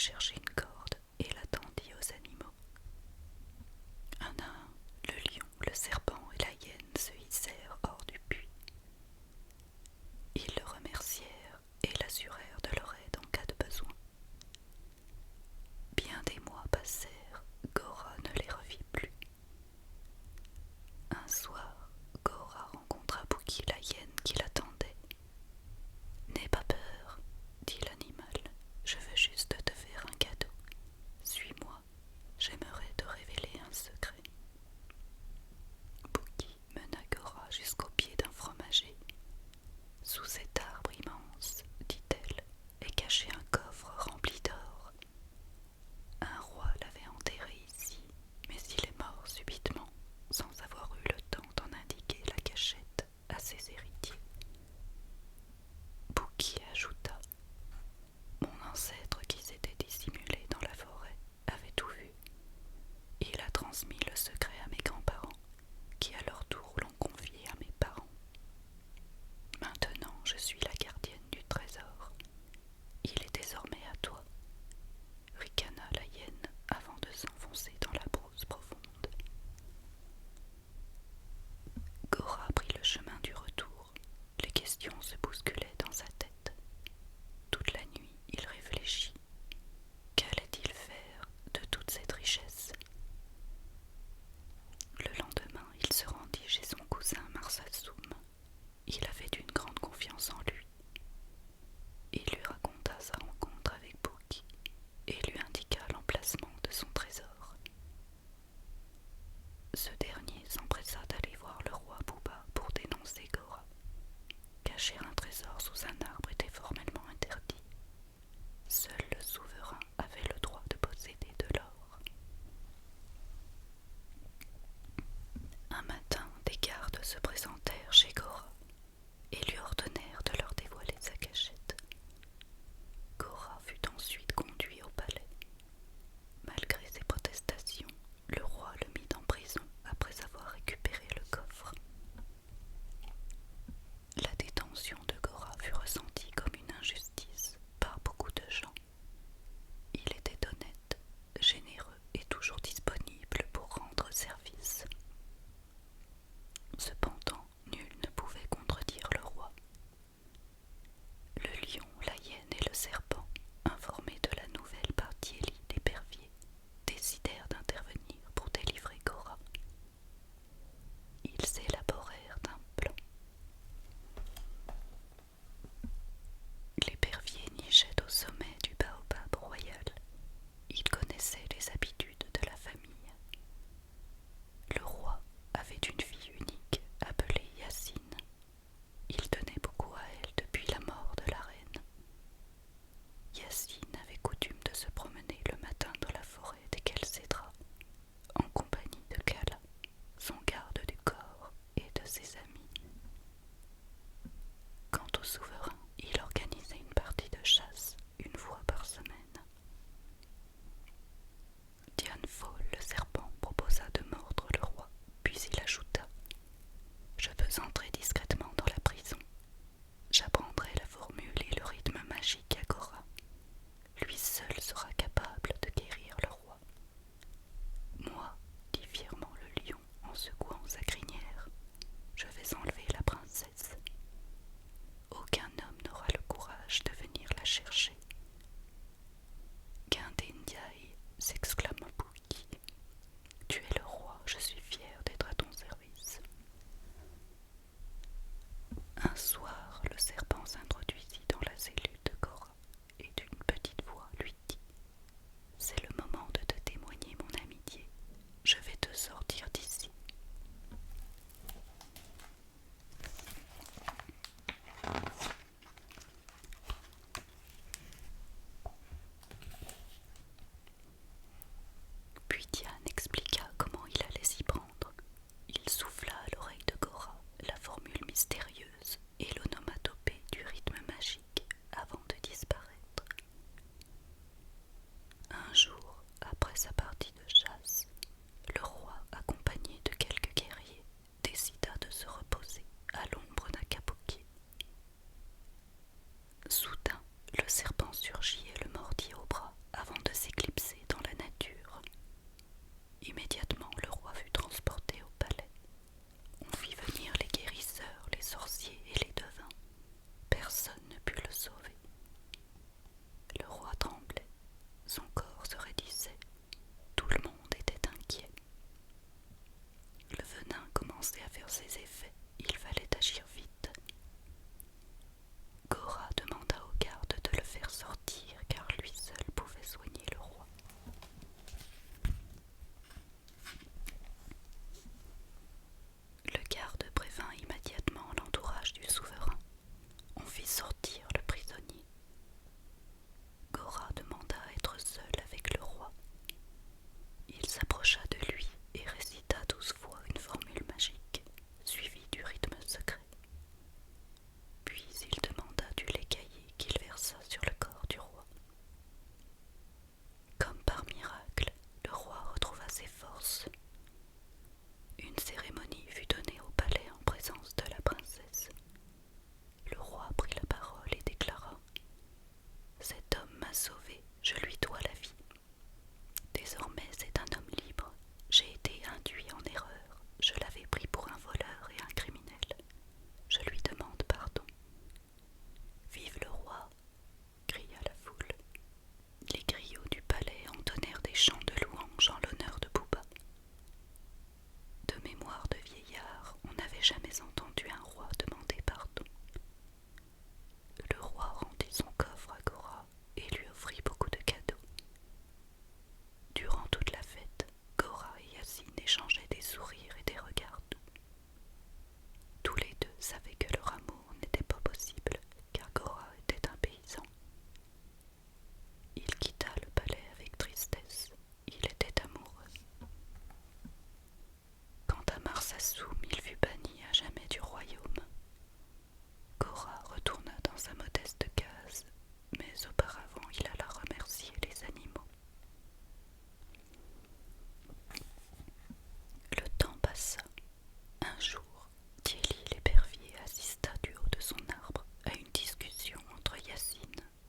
chercher une corde et la tendit aux animaux. Un à un, le lion, le serpent et la hyène se hissèrent hors du puits. Ils le remercièrent et l'assurèrent de leur aide en cas de besoin. Bien des mois passèrent, Gora ne les revit plus. Un soir, Gora rencontra Bouki la hyène qui l'attendait. « N'aie pas peur, dit l'animal, je veux juste te faire un cadeau. Suis-moi, j'aimerais te révéler un secret. » Bouki mena Gora jusqu'au pied d'un fromager. « Sous cet arbre immense, dit-elle, est caché un coffre rempli d'or. Un roi l'avait enterré ici, mais il est mort subitement, sans avoir eu le temps d'en indiquer la cachette à ses héritiers. » Bouki ajouta: « Mon ancêtre qui s'était dissimulé dans la forêt avait tout vu. Il a transmis le secret à mes grands-parents, qui à leur tour l'ont confié à mes parents. Maintenant, je suis la gardienne du trésor. Il est désormais à toi. » Ricana la hyène avant de s'enfoncer dans la brousse profonde. Gora prit le chemin du retour. Les questions se bousculaient dans sa tête. Toute la nuit, il réfléchit. Qu'allait-il faire de toute cette richesse? Le lendemain, il se rendit chez son cousin Marsassoum. Il avait une grande confiance en lui. Il lui raconta sa rencontre avec Bouki et lui indiqua l'emplacement de son trésor. Ce dernier s'empressa d'aller voir le roi Bouba pour dénoncer Gora. Cacher un trésor sous un arbre était formellement interdit. Seul le souverain avait le droit de posséder de l'or. Un matin, des gardes se présentèrent chez Gora et lui ordonnèrent de leur dévoiler sa cachette. Gora fut ensuite conduit au palais. Malgré ses protestations, le roi le mit en prison après avoir récupéré le coffre. La détention de Gora fut ressentie comme une injustice par beaucoup de gens. Il était honnête, généreux et toujours disponible pour rendre service. Cependant, nul ne pouvait contredire le roi. Le lion, la hyène et le serpent, informés de la nouvelle par Thiély l'épervier, décidèrent d'intervenir pour délivrer Gora. Ils élaborèrent un plan. L'épervier nichait au sommet du baobab royal. Il connaissait les habitudes de la famille. Le roi avait une fille unique appelée Yacine. Il tenait beaucoup à elle depuis la mort de la reine. Yacine avait coutume de se promener le matin dans la forêt des Kelcédras, en compagnie de Kala, son garde du corps, et de ses amis. Quant au souverain, il organisait une partie de chasse une fois par semaine. Dianfol, le serpent, proposa de mordre le roi, puis il ajouta: « Je veux entrer discrètement dans la prison. J'apprendrai la formule et le rythme magique à Gora. Lui seul sera capable de guérir le roi. » « Moi, dit fièrement le lion en secouant sa crinière, je vais enlever la princesse. Aucun homme n'aura le courage de venir la chercher. » Guindendiaï, s'exclama Bouki, « Tu es le roi, je suis fier d'être à ton service. » Un soir, le serpent s'introduisit dans la cellule de Gora et d'une petite voix lui dit: « C'est le moment de te témoigner mon amitié. Je vais te sortir d'ici. » Puis Diane expliqua comment il allait s'y prendre. Il souffla à l'oreille de Gora la formule mystérieuse et l'onomatopée du rythme magique avant de disparaître. Un jour, après sa partie de chasse, le roi, accompagné de quelques guerriers, décida de se reposer à l'ombre d'un capoquier. Soudain, le serpent surgit et le mordit au bras avant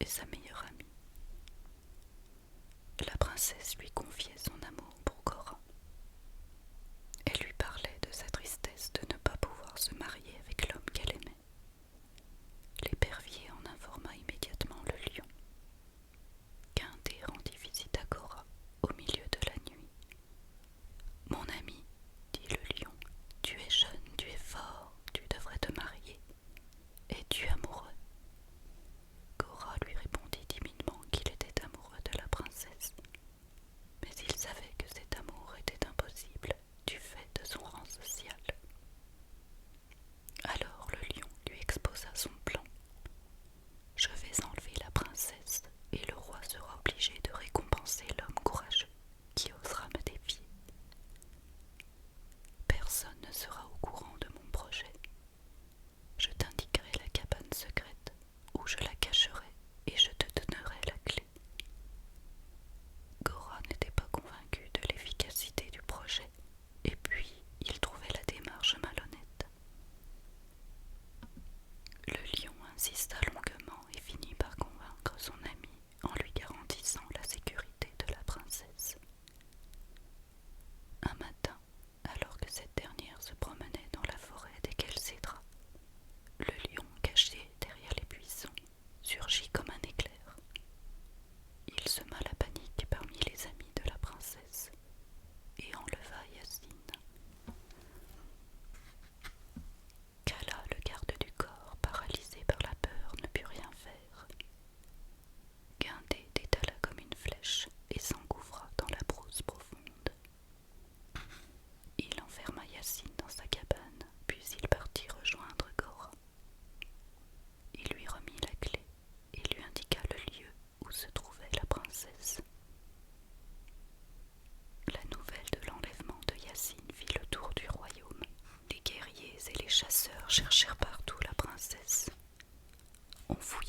et sa meilleure amie. La princesse lui confiait son amour pour Cora. Elle lui parlait de sa tristesse de ne pas pouvoir se marier avec l'homme qu'elle aimait. L'épervier en informa immédiatement le lion. Guindé rendit visite à Cora au milieu de la nuit. « Mon ami, dit le lion, tu es jeune, tu es fort, tu devrais te marier. Es-tu amoureux ?» Cora lui répondit timidement qu'il était amoureux de la princesse, mais il savait que cet amour était impossible du fait de son rang social. Alors le lion lui exposa son plan. « Je vais enlever la princesse et le roi sera obligé de récompenser l'homme courageux qui osera me défier. Personne ne sera au courant de mon projet. Je t'indiquerai la cabane secrète où je la cacherai et je te donnerai la clé. » Cora n'était pas convaincu de l'efficacité du projet, et puis il trouvait la démarche malhonnête. Le lion insista longuement et finit par convaincre son ami en lui garantissant la sécurité de la princesse. Un matin, alors que cette dernière se promenait dans la forêt des Kelcédras, le lion, caché derrière les buissons, surgit comme un éclair. Il sema la panique parmi les amis de la princesse et enleva Yacine. Kala, le garde du corps, paralysé par la peur, ne put rien faire. Guindé détala comme une flèche et s'engouffra dans la brousse profonde. Il enferma Yacine dans sa cabane, puis il partit rejoindre Cora. Il lui remit la clé et lui indiqua le lieu où se trouvait la princesse. La nouvelle de l'enlèvement de Yacine fit le tour du royaume. Les guerriers et les chasseurs cherchèrent partout la princesse. On fouilla